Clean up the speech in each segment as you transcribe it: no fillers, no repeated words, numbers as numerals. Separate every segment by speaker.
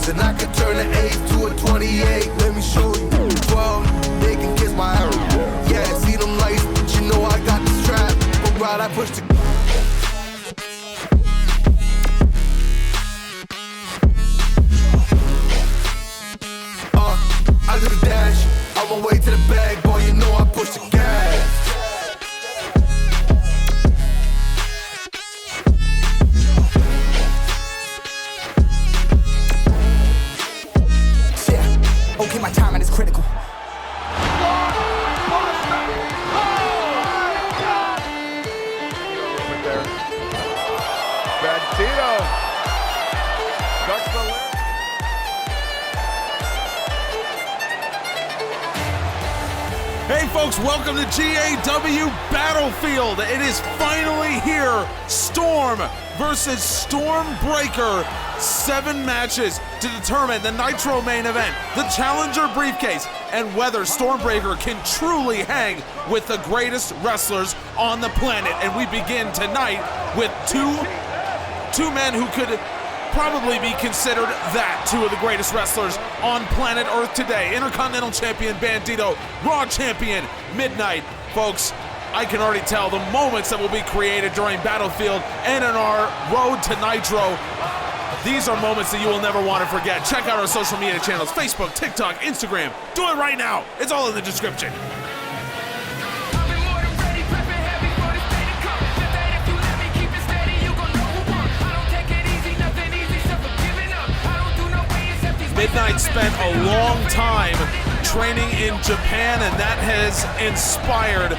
Speaker 1: Then I can turn an 8 to a 28. Let me show you. 12, they can kiss my arrow. Yeah, see them lights, but you know I got the strap. But right, I push the. I do the dash. On my way to the bag, boy, you know I push the gas.
Speaker 2: Okay, my timing is critical.
Speaker 3: Bandido cuts the lip.
Speaker 4: Hey folks, welcome to GAW Battlefield. It is finally here. Storm versus Stormbreaker. 7 matches to determine the Nitro main event, the Challenger briefcase, and whether Stormbreaker can truly hang with the greatest wrestlers on the planet. And we begin tonight with two men who could probably be considered that two of the greatest wrestlers on planet Earth today. Intercontinental Champion Bandido, Raw Champion Midnight. Folks, I can already tell the moments that will be created during Battlefield and in our road to Nitro. These are moments that you will never want to forget. Check out our social media channels, Facebook, TikTok, Instagram. Do it right now. It's all in the description. Midnight spent a long time training in Japan, and that has inspired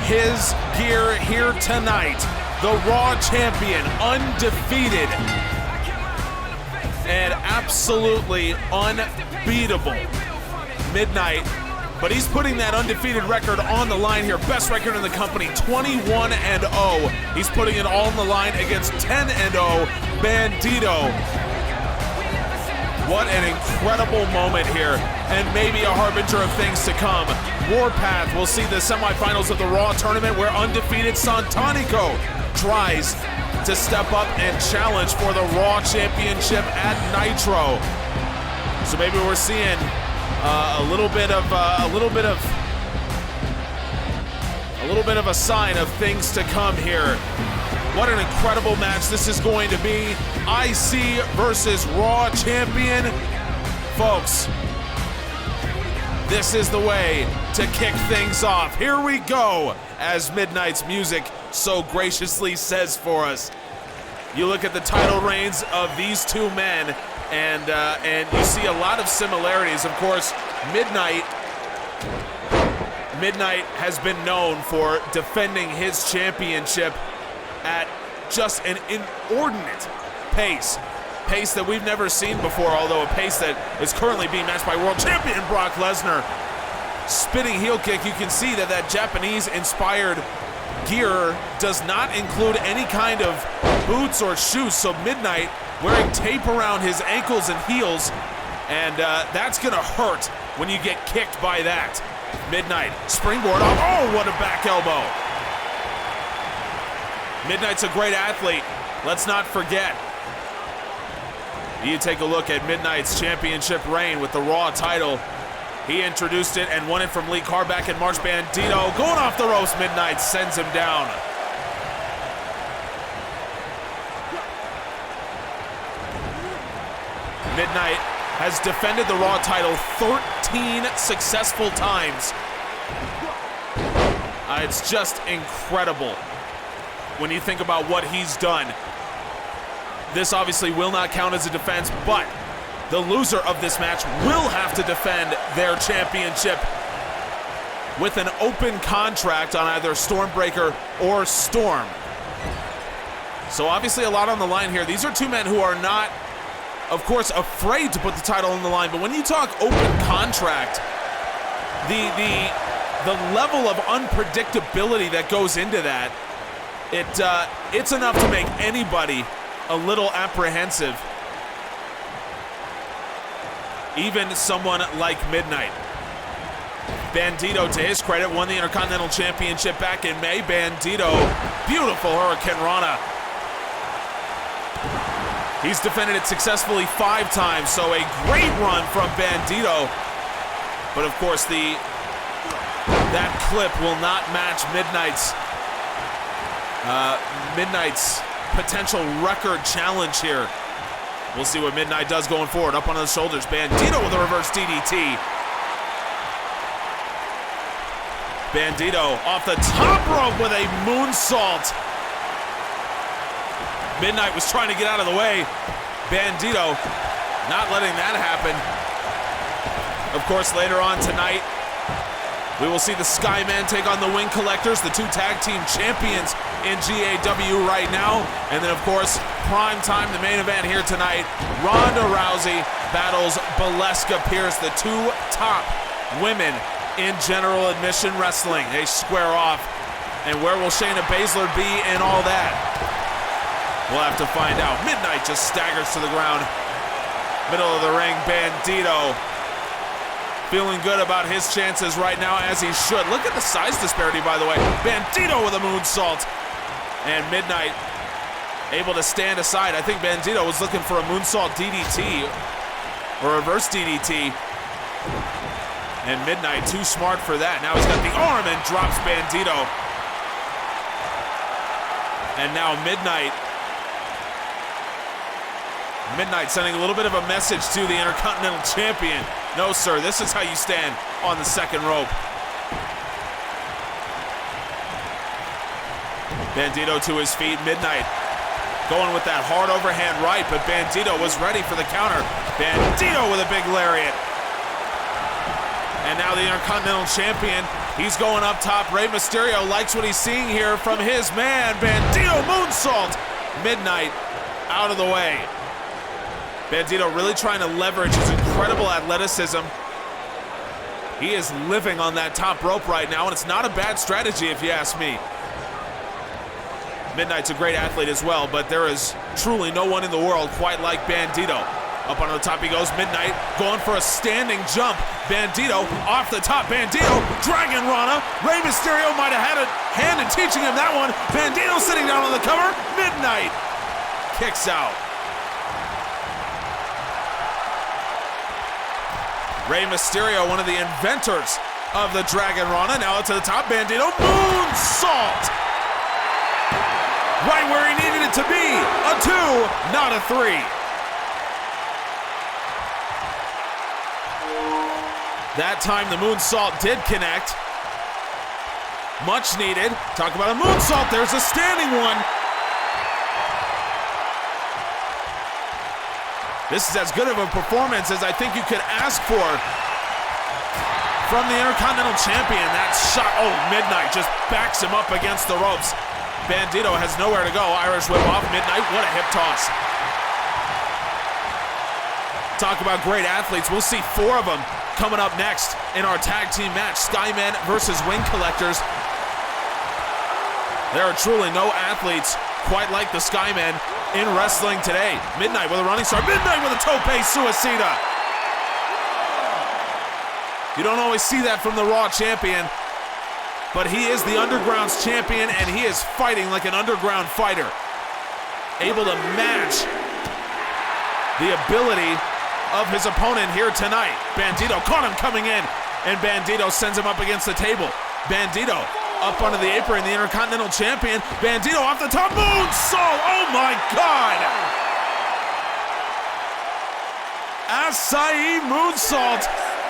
Speaker 4: his gear here tonight. The Raw Champion, undefeated and absolutely unbeatable. Midnight, but he's putting that undefeated record on the line here. Best record in the company, 21-0. He's putting it all on the line against 10-0 Bandido. What an incredible moment here, and maybe a harbinger of things to come. Warpath will see the semifinals of the Raw tournament where undefeated Santanico tries to step up and challenge for the Raw Championship at Nitro. So maybe we're seeing a little bit of a sign of things to come here. What an incredible match this is going to be. IC versus Raw Champion. Folks, this is the way to kick things off. Here we go, as Midnight's music so graciously says for us. You look at the title reigns of these two men, and you see a lot of similarities. Of course, Midnight has been known for defending his championship at just an inordinate pace that we've never seen before, although a pace that is currently being matched by world champion Brock Lesnar. Spinning heel kick, you can see that Japanese-inspired gear does not include any kind of boots or shoes, so Midnight wearing tape around his ankles and heels, and that's gonna hurt when you get kicked by that. Midnight, springboard off, oh, what a back elbow. Midnight's a great athlete, let's not forget. You take a look at Midnight's championship reign with the Raw title. He introduced it and won it from Lee Carr back in March. Bandido going off the ropes. Midnight sends him down. Midnight has defended the Raw title 13 successful times. It's just incredible when you think about what he's done. This obviously will not count as a defense, but the loser of this match will have to defend their championship with an open contract on either Stormbreaker or Storm. So obviously a lot on the line here. These are two men who are not, of course, afraid to put the title on the line, but when you talk open contract, the level of unpredictability that goes into that, it's enough to make anybody a little apprehensive. Even someone like Midnight. Bandido, to his credit, won the Intercontinental Championship back in May. Bandido, beautiful Hurricane Rana. He's defended it successfully 5 times, so a great run from Bandido. But of course, that clip will not match Midnight's potential record challenge here. We'll see what Midnight does going forward. Up on the shoulders, Bandido with a reverse DDT. Bandido off the top rope with a moonsault. Midnight was trying to get out of the way. Bandido not letting that happen. Of course, later on tonight, we will see the Skymen take on the Wing Collectors, the 2 tag team champions in GAW right now. And then, of course, prime time, the main event here tonight. Ronda Rousey battles Ballesca Pierce, the 2 top women in general admission wrestling. They square off. And where will Shayna Baszler be in all that? We'll have to find out. Midnight just staggers to the ground. Middle of the ring, Bandido feeling good about his chances right now, as he should. Look at the size disparity, by the way. Bandido with a moonsault. And Midnight able to stand aside. I think Bandido was looking for a moonsault DDT or reverse DDT. And Midnight too smart for that. Now he's got the arm and drops Bandido. And now Midnight sending a little bit of a message to the Intercontinental Champion. No, sir, this is how you stand on the second rope. Bandido to his feet. Midnight going with that hard overhand right, but Bandido was ready for the counter. Bandido with a big lariat. And now the Intercontinental Champion, he's going up top. Rey Mysterio likes what he's seeing here from his man. Bandido moonsault. Midnight out of the way. Bandido really trying to leverage his incredible athleticism. He is living on that top rope right now, and it's not a bad strategy if you ask me. Midnight's a great athlete as well, but there is truly no one in the world quite like Bandido. Up on the top he goes, Midnight going for a standing jump. Bandido off the top, Bandido, Dragon Rana. Rey Mysterio might have had a hand in teaching him that one. Bandido sitting down on the cover. Midnight kicks out. Rey Mysterio, one of the inventors of the Dragon Rana, now to the top, Bandido, moonsault! Right where he needed it to be, a 2, not a 3. That time the moonsault did connect. Much needed. Talk about a moonsault, there's a standing one. This is as good of a performance as I think you could ask for from the Intercontinental Champion. That shot, oh, Midnight just backs him up against the ropes. Bandido has nowhere to go. Irish whip off. Midnight, what a hip toss. Talk about great athletes. We'll see 4 of them coming up next in our tag team match. Skymen versus Wing Collectors. There are truly no athletes quite like the Skymen in wrestling today. Midnight with a running start. Midnight with a tope suicida. You don't always see that from the Raw champion, but he is the Underground's champion, and he is fighting like an underground fighter. Able to match the ability of his opponent here tonight. Bandido caught him coming in, and Bandido sends him up against the table. Bandido up under the apron, the Intercontinental Champion. Bandido off the top, moonsault! Oh my God! Acai moonsault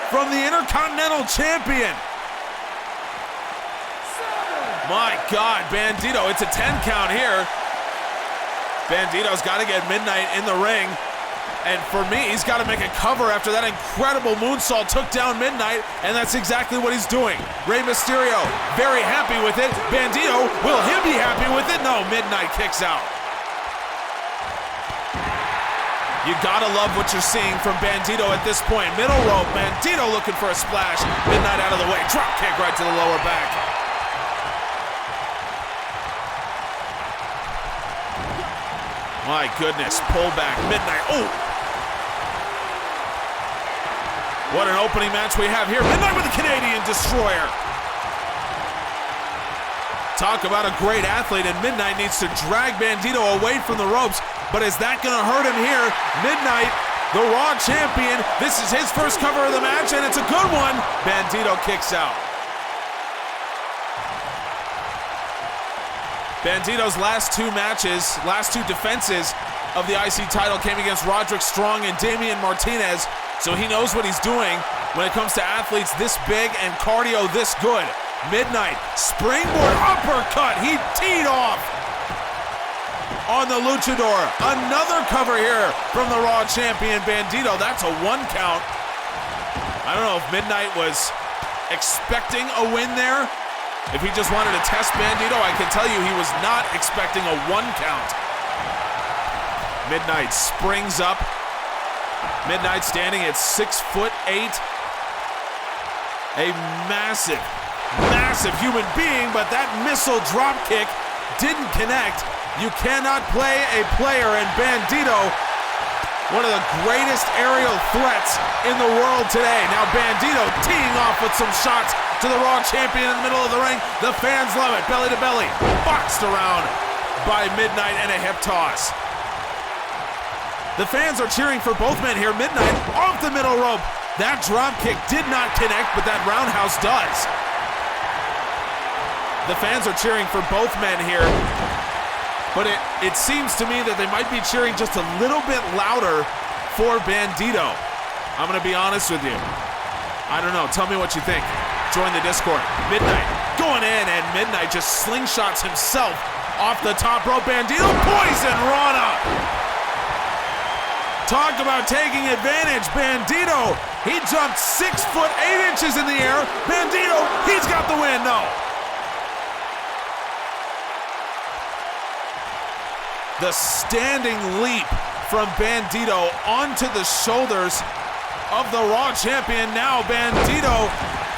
Speaker 4: from the Intercontinental Champion. My God, Bandido, it's a 10 count here. Bandido's got to get Midnight in the ring. And for me, he's got to make a cover after that incredible moonsault took down Midnight, and that's exactly what he's doing. Rey Mysterio, very happy with it. Bandido, will he be happy with it? No, Midnight kicks out. You gotta love what you're seeing from Bandido at this point. Middle rope, Bandido looking for a splash. Midnight out of the way, drop kick right to the lower back. My goodness, pull back, Midnight, oh! What an opening match we have here. Midnight with the Canadian Destroyer. Talk about a great athlete, and Midnight needs to drag Bandido away from the ropes. but is that gonna hurt him here? Midnight, the Raw champion, this is his first cover of the match, and it's a good one. Bandido kicks out. Bandido's last two matches, last two defenses of the IC title came against Roderick Strong and Damian Martinez, so he knows what he's doing when it comes to athletes this big and cardio this good. Midnight, springboard uppercut, he teed off on the luchador. Another cover here from the Raw champion Bandido. That's a 1 count. I don't know if Midnight was expecting a win there. If he just wanted to test Bandido, I can tell you he was not expecting a 1 count. Midnight springs up. Midnight standing at 6'8". A massive, massive human being, but that missile drop kick didn't connect. You cannot play a player in Bandido, one of the greatest aerial threats in the world today. Now Bandido teeing off with some shots to the Raw champion in the middle of the ring. The fans love it. Belly to belly, boxed around by Midnight and a hip toss. The fans are cheering for both men here. Midnight off the middle rope. That drop kick did not connect, but that roundhouse does. The fans are cheering for both men here, but it seems to me that they might be cheering just a little bit louder for Bandido. I'm gonna be honest with you. I don't know, tell me what you think. Join the Discord. Midnight going in, and Midnight just slingshots himself off the top rope. Bandido poison Ronda. Talk about taking advantage. Bandido, he jumped 6'8" in the air. Bandido, he's got the win. No. The standing leap from Bandido onto the shoulders of the Raw champion. Now Bandido,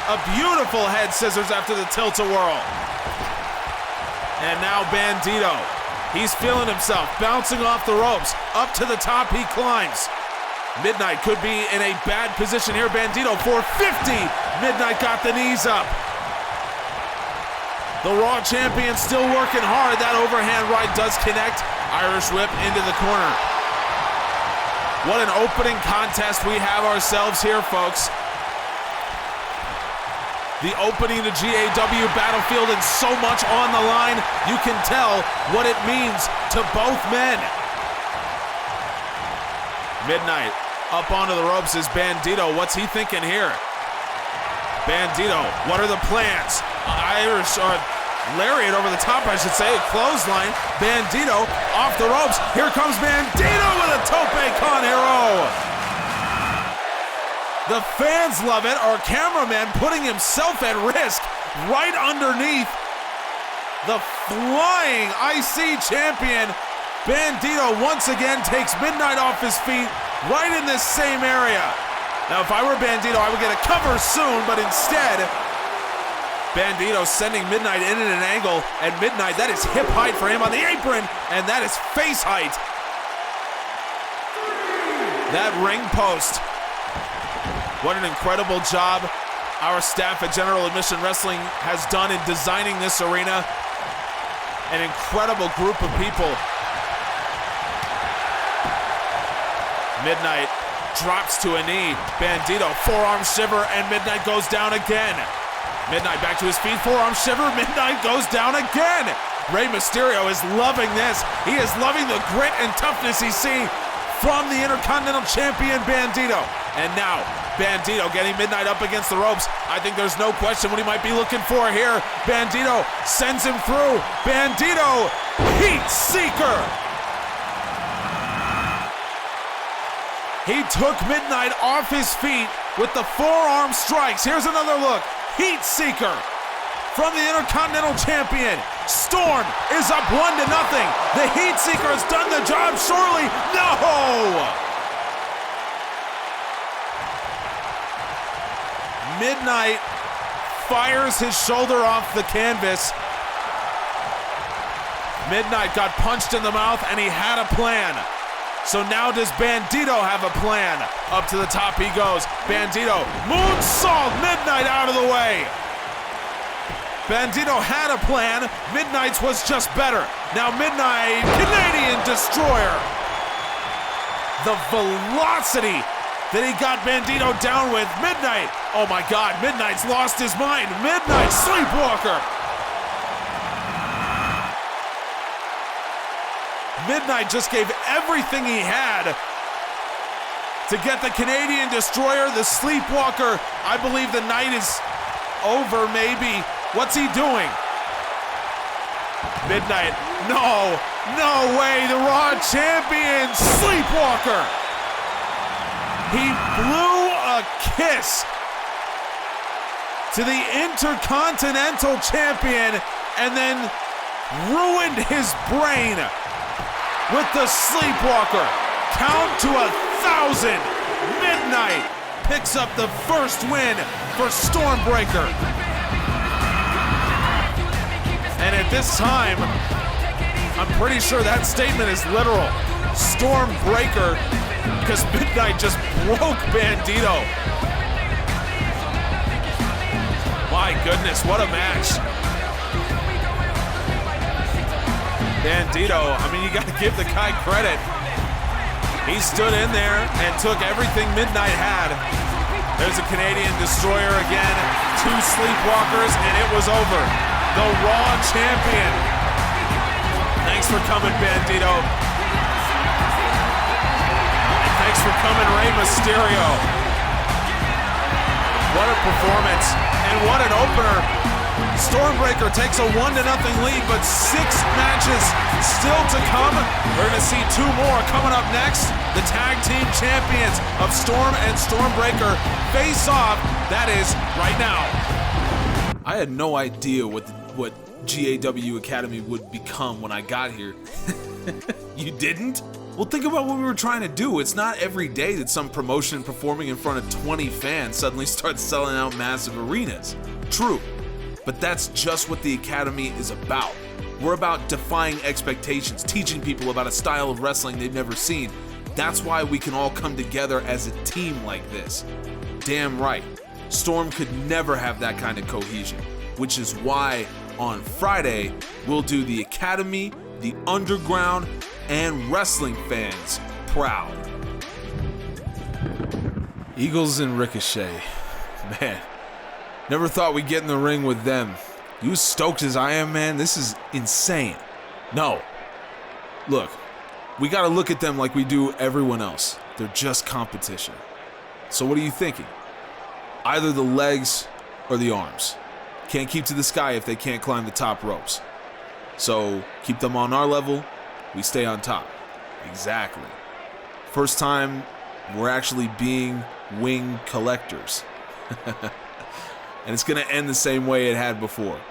Speaker 4: a beautiful head scissors after the tilt-a-whirl. And now Bandido, he's feeling himself, bouncing off the ropes. Up to the top he climbs. Midnight could be in a bad position here. Bandido 450. Midnight got the knees up. The Raw champion still working hard. That overhand right does connect. Irish whip into the corner. What an opening contest we have ourselves here, folks. The opening to GAW Battlefield and so much on the line. You can tell what it means to both men. Midnight up onto the ropes is Bandido. What's he thinking here? Bandido, what are the plans? Irish lariat over the top, I should say. Clothesline. Bandido off the ropes. Here comes Bandido with a tope con hero. The fans love it. Our cameraman putting himself at risk right underneath the flying IC champion. Bandido once again takes Midnight off his feet right in this same area. Now, if I were Bandido, I would get a cover soon, but instead, Bandido sending Midnight in at an angle, and Midnight, that is hip height for him on the apron, and that is face height. That ring post. What an incredible job our staff at General Admission Wrestling has done in designing this arena. An incredible group of people. Midnight drops to a knee. Bandido, forearm shiver, and Midnight goes down again. Midnight back to his feet, forearm shiver, Midnight goes down again. Rey Mysterio is loving this. He is loving the grit and toughness he's seeing from the Intercontinental Champion Bandido. And now, Bandido getting Midnight up against the ropes. I think there's no question what he might be looking for here. Bandido sends him through. Bandido, Heat Seeker. He took Midnight off his feet with the forearm strikes. Here's another look. Heat Seeker from the Intercontinental Champion. Storm is up 1-0. The Heat Seeker has done the job, surely. No! Midnight fires his shoulder off the canvas. Midnight got punched in the mouth and he had a plan. So now does Bandido have a plan? Up to the top he goes. Bandido, moonsault, Midnight out of the way. Bandido had a plan. Midnight's was just better. Now Midnight, Canadian Destroyer. the velocity that he got Bandido down with. Midnight, oh my God, Midnight's lost his mind. Midnight Sleepwalker. Midnight just gave everything he had to get the Canadian Destroyer, the Sleepwalker. I believe the night is over, maybe. What's he doing? Midnight, no way, the Raw Champion, Sleepwalker. He blew a kiss to the Intercontinental Champion and then ruined his brain with the Sleepwalker. Count to 1,000. Midnight picks up the first win for Stormbreaker. And at this time, I'm pretty sure that statement is literal. Stormbreaker, because Midnight just broke Bandido. My goodness, what a match. Bandido, I mean, you gotta give the guy credit. He stood in there and took everything Midnight had. There's a Canadian Destroyer again, 2 Sleepwalkers, and it was over. The Raw Champion. Thanks for coming, Bandido. And thanks for coming, Rey Mysterio. What a performance, and what an opener. Stormbreaker takes a 1-0 lead, but 6 matches still to come. We're gonna see 2 more coming up next. The tag team champions of Storm and Stormbreaker face off. That is right now. I had no idea what GAW Academy would become when I got here. You didn't? Well, think about what we were trying to do. It's not every day that some promotion performing in front of 20 fans suddenly starts selling out massive arenas. True. But that's just what the Academy is about. We're about defying expectations, teaching people about a style of wrestling they've never seen. That's why we can all come together as a team like this. Damn right. Storm could never have that kind of cohesion, which is why on Friday, we'll do the Academy, the Underground, and wrestling fans proud. Eagles and Ricochet. Man. Never thought we'd get in the ring with them. You as stoked as I am, man? This is insane. No. Look, we gotta look at them like we do everyone else. They're just competition. So what are you thinking? Either the legs or the arms. Can't keep to the sky if they can't climb the top ropes. So keep them on our level, we stay on top. Exactly. First time we're actually being wing collectors. And it's gonna end the same way it had before.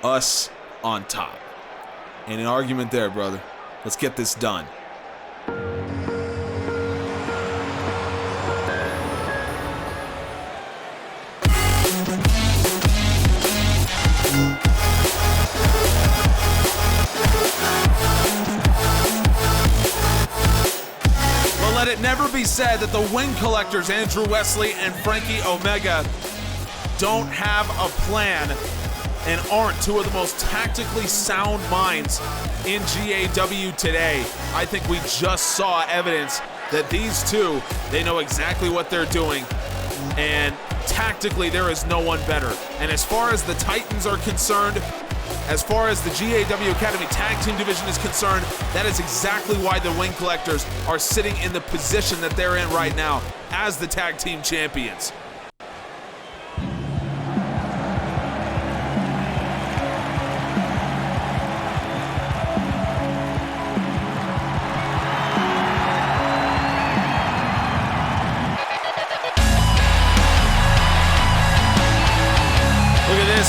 Speaker 4: Us on top. Ain't an argument there, brother. Let's get this done. But let it never be said that the wing collectors, Andrew Wesley and Frankie Omega, don't have a plan and aren't 2 of the most tactically sound minds in GAW today. I think we just saw evidence that these 2, they know exactly what they're doing, and tactically there is no one better. And as far as the Titans are concerned, as far as the GAW Academy Tag Team Division is concerned, that is exactly why the Wing Collectors are sitting in the position that they're in right now as the Tag Team Champions.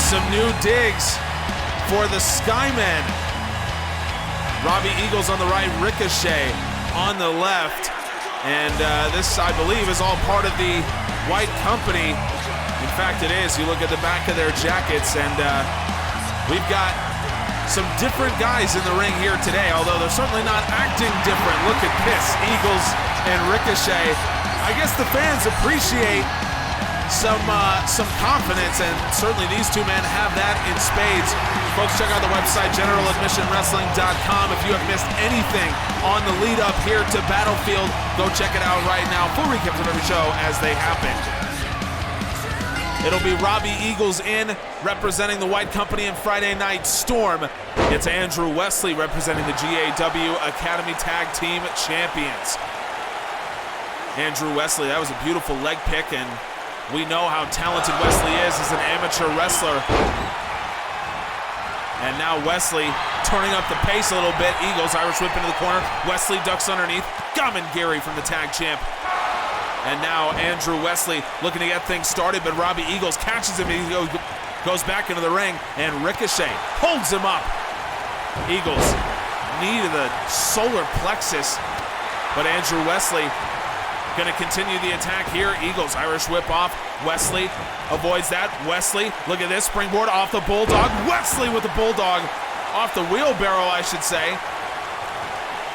Speaker 4: Some new digs for the Skymen. Robbie Eagles on the right, Ricochet on the left. And this, I believe, is all part of the White Company. In fact, it is. You look at the back of their jackets, and we've got some different guys in the ring here today, although they're certainly not acting different. Look at this, Eagles and Ricochet. I guess the fans appreciate some confidence, and certainly these two men have that in spades. Folks, check out the website, generaladmissionwrestling.com. If you have missed anything on the lead up here to Battlefield, go check it out right now. Full recaps of every show as they happen. It'll be Robbie Eagles in, representing the White Company, and Friday Night Storm. It's Andrew Wesley representing the GAW Academy Tag Team Champions. Andrew Wesley, that was a beautiful leg pick, and we know how talented Wesley is as an amateur wrestler. And now Wesley turning up the pace a little bit. Eagles, Irish whip into the corner. Wesley ducks underneath. Gary from the tag champ. And now Andrew Wesley looking to get things started, but Robbie Eagles catches him. He goes back into the ring, and Ricochet holds him up. Eagles, knee to the solar plexus, but Andrew Wesley going to continue the attack here. Eagles, Irish whip off. Wesley avoids that. Wesley, look at this, springboard off the Bulldog. Wesley with the Bulldog off the wheelbarrow, I should say.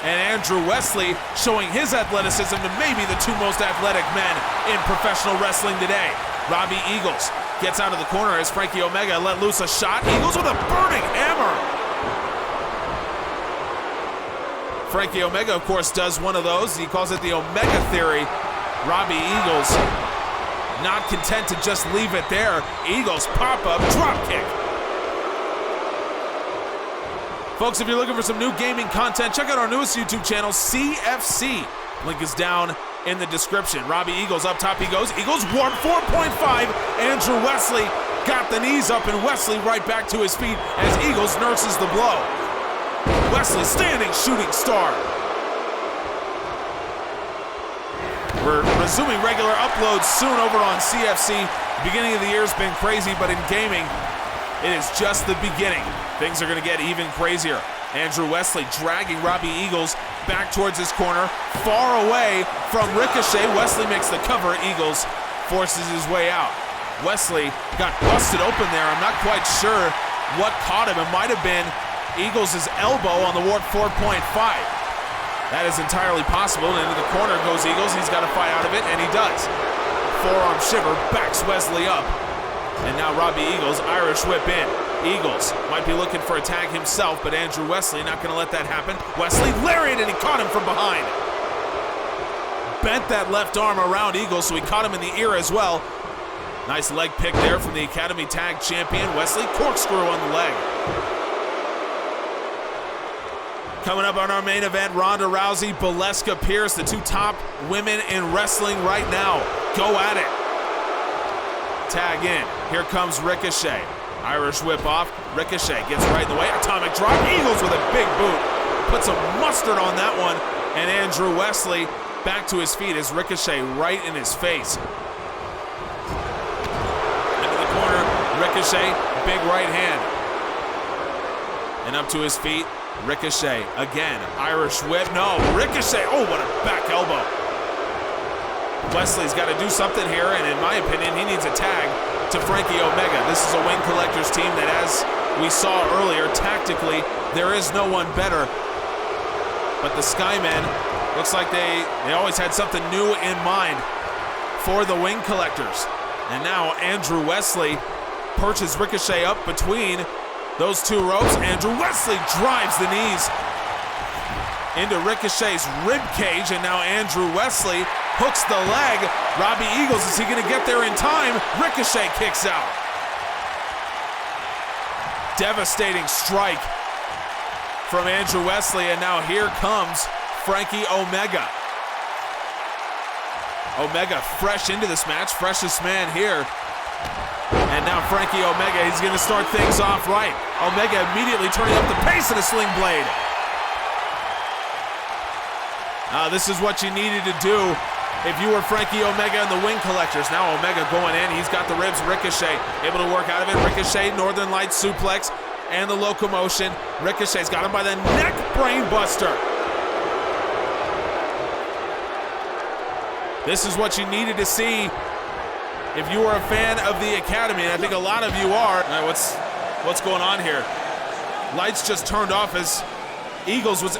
Speaker 4: And Andrew Wesley showing his athleticism to maybe the two most athletic men in professional wrestling today. Robbie Eagles gets out of the corner as Frankie Omega let loose a shot. Eagles with a burning hammer. Frankie Omega, of course, does one of those. He calls it the Omega Theory. Robbie Eagles not content to just leave it there. Eagles pop-up drop kick. Folks, if you're looking for some new gaming content, check out our newest YouTube channel, CFC. Link is down in the description. Robbie Eagles up top he goes. Eagles warp 4.5. Andrew Wesley got the knees up, and Wesley right back to his feet as Eagles nurses the blow. Wesley standing shooting star. We're resuming regular uploads soon over on CFC. The beginning of the year has been crazy, but in gaming, it is just the beginning. Things are going to get even crazier. Andrew Wesley dragging Robbie Eagles back towards his corner, far away from Ricochet. Wesley makes the cover. Eagles forces his way out. Wesley got busted open there. I'm not quite sure what caught him. It might have been Eagles' elbow on the Warp 4.5. That is entirely possible. And into the corner goes Eagles. He's got to fight out of it, and he does. Forearm shiver backs Wesley up. And now Robbie Eagles, Irish whip in. Eagles might be looking for a tag himself, but Andrew Wesley not going to let that happen. Wesley lariat, and he caught him from behind. Bent that left arm around Eagles, so he caught him in the ear as well. Nice leg pick there from the Academy Tag Champion. Wesley, corkscrew on the leg. Coming up on our main event, Ronda Rousey, Ballesca Pierce, the two top women in wrestling right now. Go at it. Tag in. Here comes Ricochet. Irish whip off. Ricochet gets right in the way. Atomic drop. Eagles with a big boot. Puts some mustard on that one. And Andrew Wesley back to his feet as Ricochet right in his face. Into the corner. Ricochet, big right hand. And up to his feet. Ricochet again. Irish whip. No. Ricochet. Oh, what a back elbow. Wesley's got to do something here, and in my opinion, he needs a tag to Frankie Omega. This is a Wing Collectors team that, as we saw earlier, tactically, there is no one better. But the Skymen, looks like they always had something new in mind for the Wing Collectors. And now Andrew Wesley perches Ricochet up between those two ropes. Andrew Wesley drives the knees into Ricochet's rib cage, and now Andrew Wesley hooks the leg. Robbie Eagles, is he going to get there in time? Ricochet kicks out. Devastating strike from Andrew Wesley, and now here comes Frankie Omega. Omega fresh into this match, freshest man here. And now Frankie Omega, he's going to start things off right. Omega immediately turning up the pace of the sling blade. This is what you needed to do if you were Frankie Omega and the Wing Collectors. Now Omega going in, he's got the ribs. Ricochet able to work out of it. Ricochet, Northern Lights suplex, and the locomotion. Ricochet's got him by the neck, brain buster. This is what you needed to see if you were a fan of the Academy, and I think a lot of you are. What's going on here? Lights just turned off as Eagles was...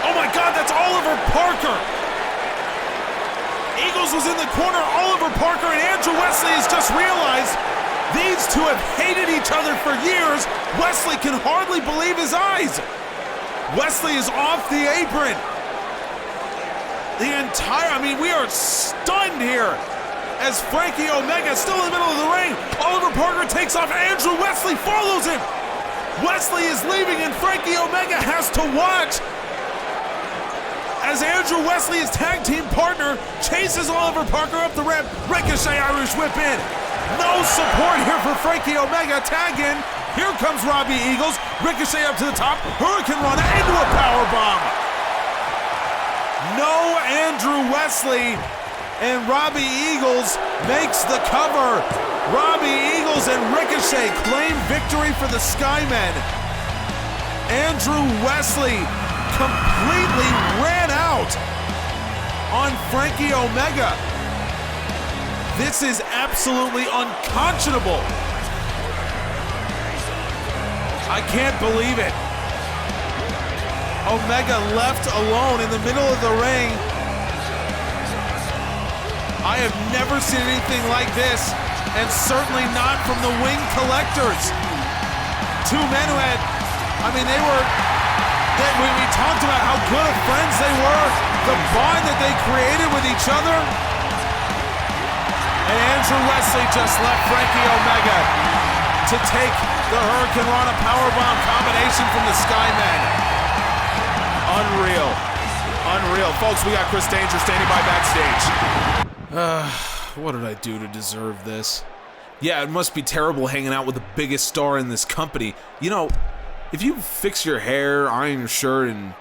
Speaker 4: Oh my God, that's Oliver Parker! Eagles Eagles was in the corner. Oliver Parker and Andrew Wesley has just realized these two have hated each other for years. Wesley can hardly believe his eyes. Wesley is off the apron. We are stunned here as Frankie Omega is still in the middle of the ring. Oliver Parker takes off. Andrew Wesley follows him. Wesley is leaving and Frankie Omega has to watch as Andrew Wesley, his tag team partner, chases Oliver Parker up the ramp. Ricochet Irish whip in. No support here for Frankie Omega. Tag in. Here comes Robbie Eagles. Ricochet up to the top. Hurricane Rana into a powerbomb. No Andrew Wesley, and Robbie Eagles makes the cover. Robbie Eagles and Ricochet claim victory for the Skymen. Andrew Wesley completely ran out on Frankie Omega. This is absolutely unconscionable. I can't believe it. Omega left alone in the middle of the ring. I have never seen anything like this, and certainly not from the Wing Collectors. Two men who had, we talked about how good of friends they were, the bond that they created with each other. And Andrew Wesley just left Frankie Omega to take the Hurricane Rana powerbomb combination from the Skymen. Unreal. Folks, we got Chris Danger standing by backstage. What did I do to deserve this? Yeah, it must be terrible hanging out with the biggest star in this company. You know, if you fix your hair, iron your shirt, and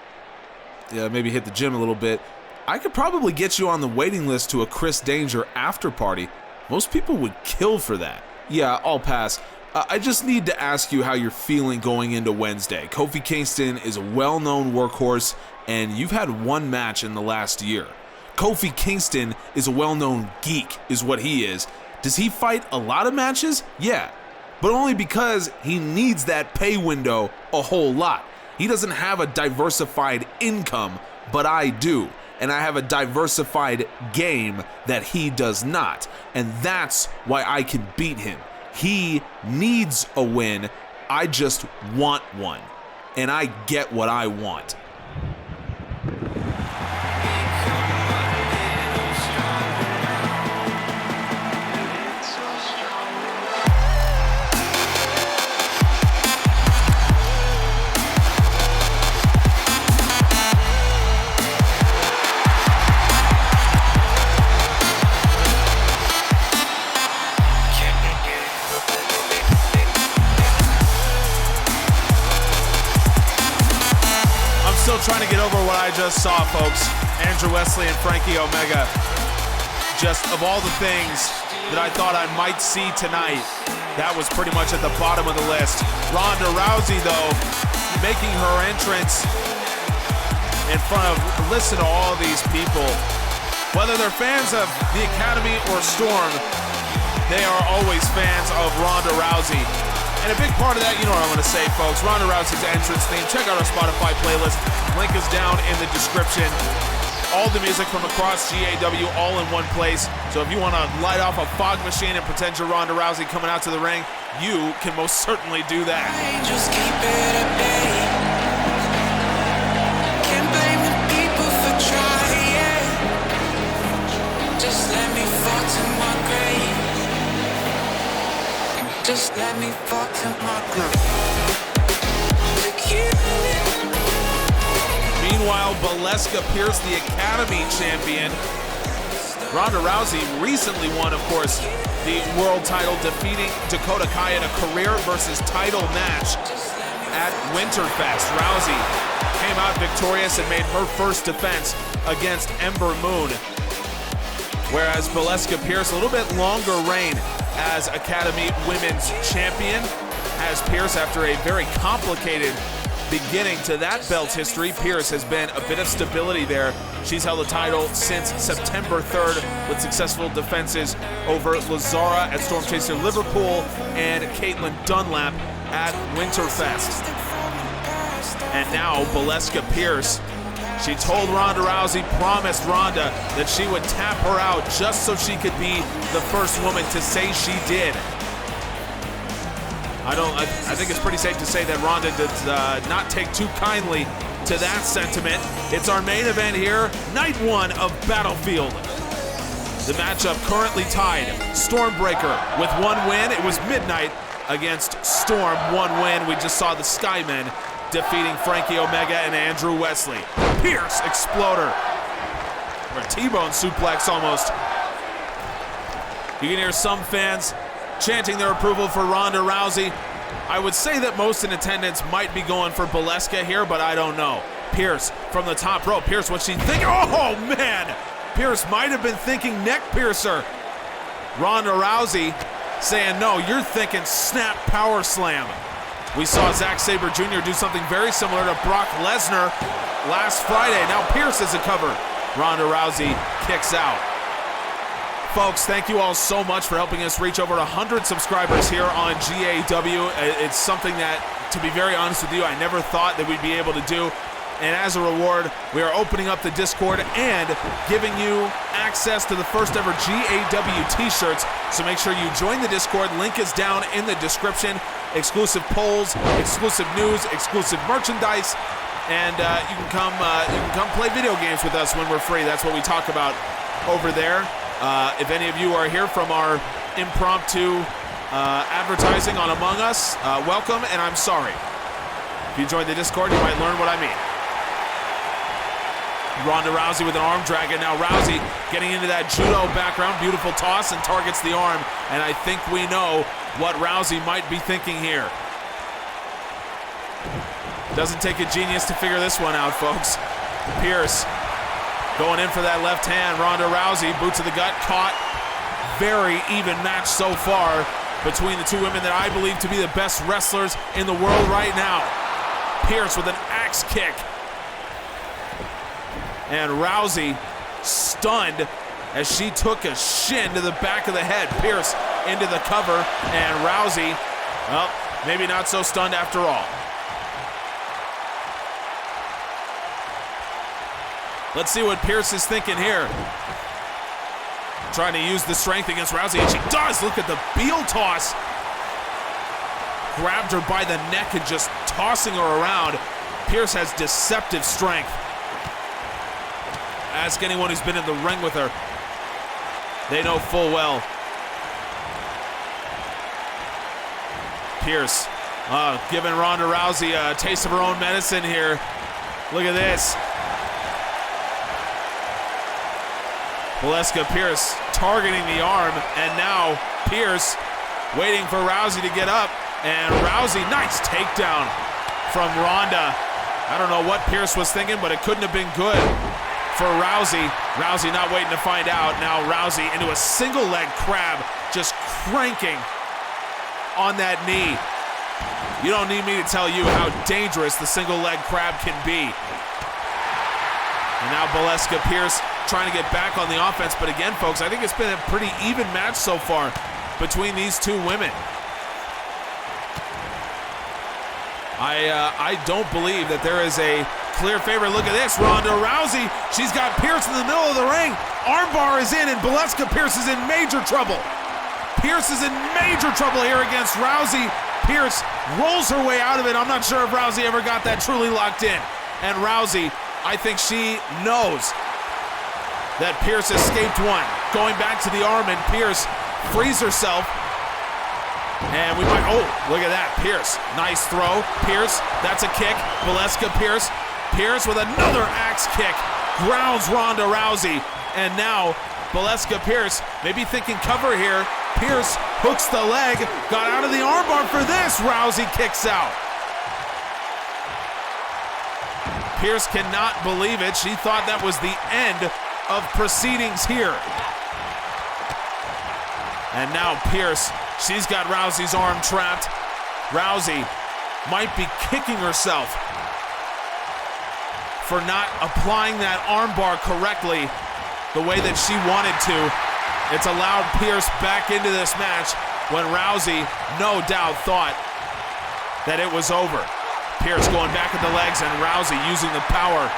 Speaker 4: maybe hit the gym a little bit, I could probably get you on the waiting list to a Chris Danger after party. Most people would kill for that. Yeah, I'll pass. I just need to ask you how you're feeling going into Wednesday. Kofi Kingston is a well-known workhorse, and you've had one match in the last year. Kofi Kingston is a well-known geek, is what he is. Does he fight a lot of matches? Yeah, but only because he needs that pay window a whole lot. He doesn't have a diversified income, but I do. And I have a diversified game that he does not. And that's why I can beat him. He needs a win. I just want one. And I get what I want. Still trying to get over what I just saw, folks. Andrew Wesley and Frankie Omega. Just of all the things that I thought I might see tonight, that was pretty much at the bottom of the list. Ronda Rousey, though, making her entrance in front of, listen to all these people. Whether they're fans of the Academy or Storm, they are always fans of Ronda Rousey. And a big part of that, you know what I'm going to say, folks. Ronda Rousey's entrance theme. Check out our Spotify playlist. Link is down in the description. All the music from across GAW all in one place. So if you want to light off a fog machine and pretend you're Ronda Rousey coming out to the ring, you can most certainly do that.
Speaker 5: Just keep it at bay. Can't blame the people for trying. Just let me fall to my grave. Just let me fall to my grave.
Speaker 4: Meanwhile, Ballesca Pierce, the Academy champion. Ronda Rousey recently won, of course, the world title, defeating Dakota Kai in a career versus title match at Winterfest. Rousey came out victorious and made her first defense against Ember Moon. Whereas Ballesca Pierce, a little bit longer reign as Academy Women's Champion, as Pierce, after a very complicated beginning to that belt's history, Pierce has been a bit of stability there. She's held the title since September 3rd with successful defenses over Lazara at Storm Chaser Liverpool and Caitlin Dunlap at Winterfest. And now Ballesca Pierce She told Ronda Rousey, promised Ronda that she would tap her out just so she could be the first woman to say she did. I think it's pretty safe to say that Ronda does not take too kindly to that sentiment. It's our main event here, night 1 of Battlefield. The matchup currently tied, Stormbreaker with 1 win. It was midnight against Storm, 1 win. We just saw the Skymen defeating Frankie Omega and Andrew Wesley. Pierce exploder, or a T-bone suplex almost. You can hear some fans chanting their approval for Ronda Rousey. I would say that most in attendance might be going for Ballesca here, but I don't know. Pierce from the top rope. Pierce, what's she thinking? Oh man! Pierce might have been thinking neck piercer. Ronda Rousey saying, no, you're thinking snap power slam. We saw Zack Sabre Jr. do something very similar to Brock Lesnar last Friday. Now Pierce is a cover. Ronda Rousey kicks out. Folks, thank you all so much for helping us reach over 100 subscribers here on GAW. It's something that, to be very honest with you, I never thought that we'd be able to do. And as a reward, we are opening up the Discord and giving you access to the first ever GAW t-shirts. So make sure you join the Discord. Link is down in the description. Exclusive polls, exclusive news, exclusive merchandise, and you can come play video games with us when we're free. That's what we talk about over there. If any of you are here from our impromptu advertising on Among Us, welcome, and I'm sorry. If you join the Discord, you might learn what I mean. Ronda Rousey with an arm drag, and now Rousey getting into that judo background. Beautiful toss and targets the arm, and I think we know what Rousey might be thinking here. Doesn't take a genius to figure this one out, folks. Pierce going in for that left hand. Ronda Rousey, boot to the gut, caught. Very even match so far between the two women that I believe to be the best wrestlers in the world right now. Pierce with an axe kick. And Rousey stunned as she took a shin to the back of the head. Pierce into the cover, and Rousey, well, maybe not so stunned after all. Let's see what Pierce is thinking here. Trying to use the strength against Rousey, and she does. Look at the Beal toss. Grabbed her by the neck and just tossing her around. Pierce has deceptive strength. Ask anyone who's been in the ring with her. They know full well. Pierce giving Ronda Rousey a taste of her own medicine here. Look at this. Ballesca Pierce targeting the arm, and now Pierce waiting for Rousey to get up, and Rousey, nice takedown from Ronda. I don't know what Pierce was thinking, but it couldn't have been good for Rousey. Rousey not waiting to find out. Now Rousey into a single leg crab, just cranking on that knee. You don't need me to tell you how dangerous the single leg crab can be. And now Ballesca Pierce trying to get back on the offense, but again, folks, I think it's been a pretty even match so far between these two women. I don't believe that there is a clear favorite. Look at this, Ronda Rousey. She's got Pierce in the middle of the ring. Armbar is in, and Ballesca Pierce is in major trouble. Pierce is in major trouble here against Rousey. Pierce rolls her way out of it. I'm not sure if Rousey ever got that truly locked in. And Rousey, I think she knows that Pierce escaped one. Going back to the arm, and Pierce frees herself. And we might, oh, look at that, Pierce. Nice throw, Pierce, that's a kick. Ballesca Pierce. Pierce with another axe kick. Grounds Ronda Rousey. And now, Ballesca Pierce, maybe thinking cover here. Pierce hooks the leg, got out of the armbar for this. Rousey kicks out. Pierce cannot believe it. She thought that was the end of proceedings here. And now Pierce, she's got Rousey's arm trapped. Rousey might be kicking herself for not applying that armbar correctly the way that she wanted to. It's allowed Pierce back into this match when Rousey, no doubt, thought that it was over. Pierce going back at the legs, and Rousey using the power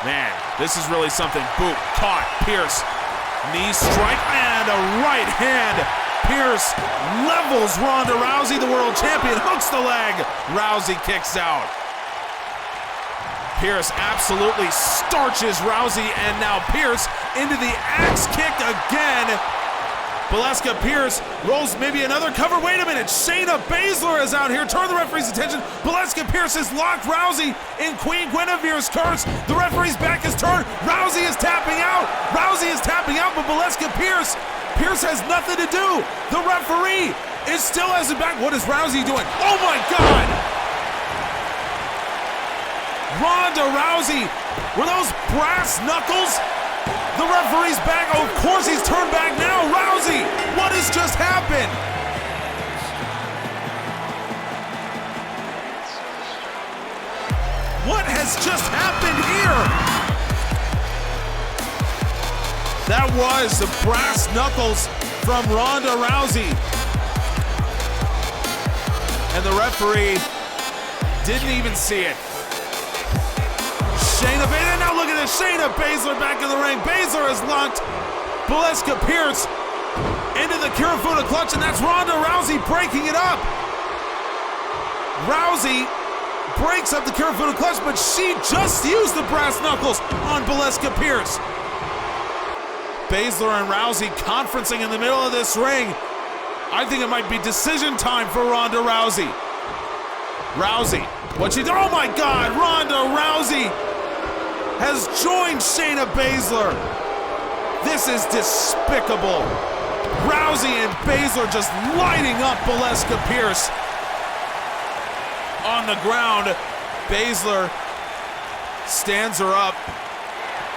Speaker 4: Man, this is really something. Boot, caught, Pierce. Knee strike and a right hand. Pierce levels Ronda Rousey, the world champion, hooks the leg. Rousey kicks out. Pierce absolutely starches Rousey, and now Pierce into the axe kick again. Ballesca Pierce rolls maybe another cover. Wait a minute, Shayna Baszler is out here. Turn the referee's attention. Ballesca Pierce has locked Rousey in Queen Guinevere's curse. The referee's back is turned. Rousey is tapping out. Rousey is tapping out, but Ballesca Pierce has nothing to do. The referee is still has it back. What is Rousey doing? Oh my God! Ronda Rousey, were those brass knuckles? The referee's back. Oh, of course he's turned back now. Rousey, what has just happened? What has just happened here? That was the brass knuckles from Ronda Rousey. And the referee didn't even see it. Shayna Baszler, now look at this, Shayna Baszler back in the ring. Baszler has locked Ballesca Pierce into the Kirifuda clutch, and that's Ronda Rousey breaking it up. Rousey breaks up the Kirifuda clutch, but she just used the brass knuckles on Ballesca Pierce. Baszler and Rousey conferencing in the middle of this ring. I think it might be decision time for Ronda Rousey. Rousey, what she did, oh my God, Ronda Rousey has joined Shayna Baszler. This is despicable. Rousey and Baszler just lighting up Ballesca Pierce. On the ground, Baszler stands her up,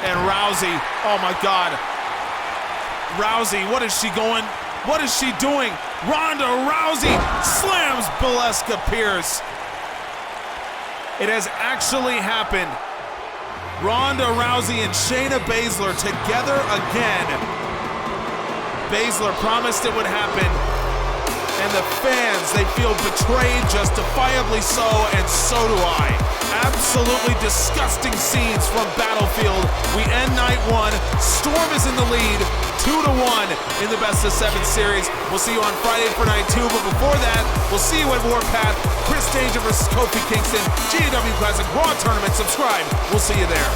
Speaker 4: and Rousey, oh my God. Rousey, what is she going? What is she doing? Ronda Rousey slams Ballesca Pierce. It has actually happened. Ronda Rousey and Shayna Baszler together again. Baszler promised it would happen, and the fans, they feel betrayed, justifiably so, and so do I. Absolutely disgusting scenes from Battlefield. We end night one. Storm is in the lead, 2-1 in the best of 7 series. We'll see you on Friday for night 2, but before that, we'll see you at Warpath. Chris Danger versus Kofi Kingston, GAW Classic Raw Tournament. Subscribe. We'll see you there.